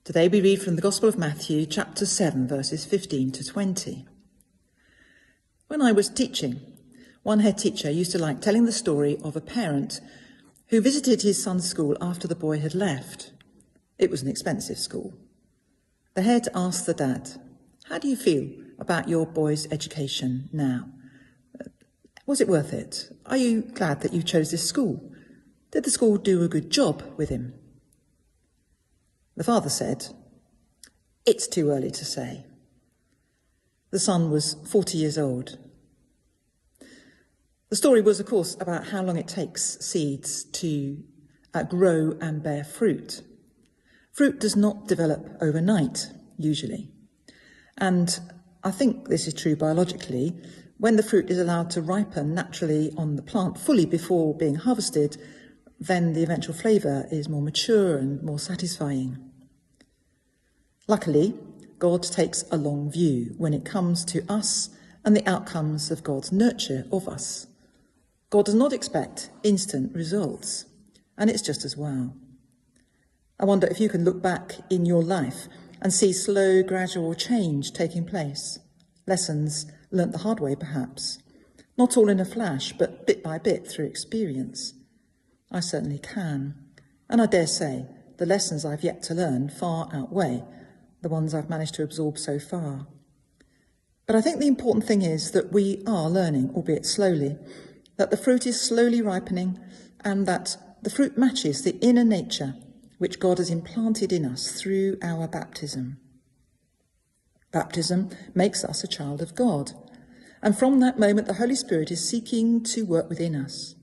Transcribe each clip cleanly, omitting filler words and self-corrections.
Today we read from the Gospel of Matthew, chapter 7, verses 15 to 20. When I was teaching, one head teacher used to like telling the story of a parent who visited his son's school after the boy had left. It was an expensive school. The head asked the dad, "How do you feel about your boy's education now? Was it worth it? Are you glad that you chose this school? Did the school do a good job with him?" The father said, "It's too early to say." The son was 40 years old. The story was, of course, about how long it takes seeds to grow and bear fruit. Fruit does not develop overnight, usually. And I think this is true biologically. When the fruit is allowed to ripen naturally on the plant fully before being harvested, then the eventual flavour is more mature and more satisfying. Luckily, God takes a long view when it comes to us and the outcomes of God's nurture of us. God does not expect instant results, and it's just as well. I wonder if you can look back in your life and see slow, gradual change taking place. Lessons learnt the hard way, perhaps. Not all in a flash, but bit by bit through experience. I certainly can. And I dare say the lessons I've yet to learn far outweigh the ones I've managed to absorb so far. But I think the important thing is that we are learning, albeit slowly, that the fruit is slowly ripening and that the fruit matches the inner nature which God has implanted in us through our baptism. Baptism makes us a child of God, and from that moment the Holy Spirit is seeking to work within us.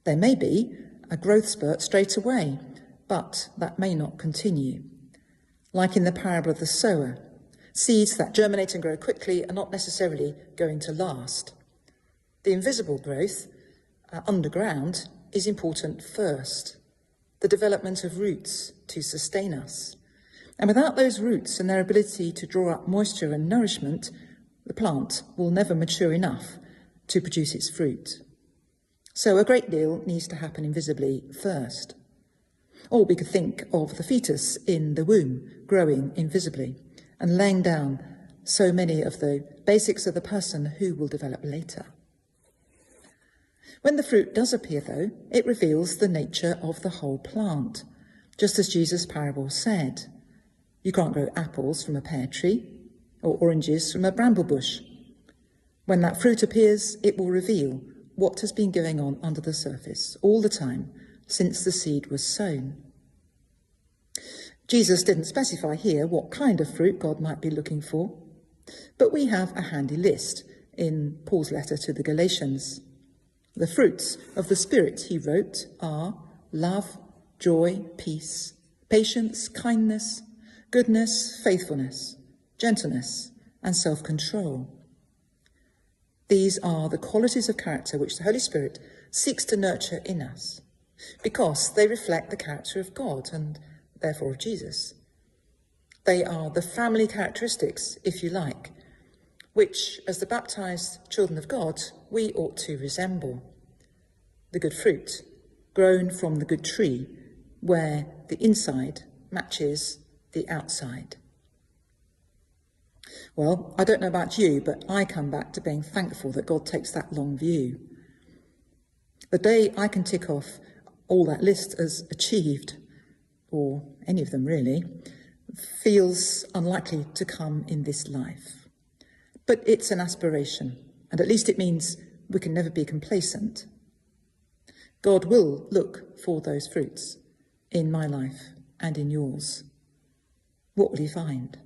There may be a growth spurt straight away, but that may not continue. Like in the parable of the sower, seeds that germinate and grow quickly are not necessarily going to last. The invisible growth underground is important first, the development of roots to sustain us. And without those roots and their ability to draw up moisture and nourishment, the plant will never mature enough to produce its fruit. So a great deal needs to happen invisibly first. Or we could think of the fetus in the womb growing invisibly and laying down so many of the basics of the person who will develop later. When the fruit does appear, though, it reveals the nature of the whole plant, just as Jesus' parable said. You can't grow apples from a pear tree or oranges from a bramble bush. When that fruit appears, it will reveal what has been going on under the surface all the time since the seed was sown. Jesus didn't specify here what kind of fruit God might be looking for, but we have a handy list in Paul's letter to the Galatians. The fruits of the Spirit, he wrote, are love, joy, peace, patience, kindness, goodness, faithfulness, gentleness, and self-control. These are the qualities of character which the Holy Spirit seeks to nurture in us, because they reflect the character of God and therefore of Jesus. They are the family characteristics, if you like, which, as the baptised children of God, we ought to resemble. The good fruit, grown from the good tree, where the inside matches the outside. Well, I don't know about you, but I come back to being thankful that God takes that long view. The day I can tick off all that list as achieved, or any of them really, feels unlikely to come in this life. But it's an aspiration, and at least it means we can never be complacent. God will look for those fruits in my life and in yours. What will he find?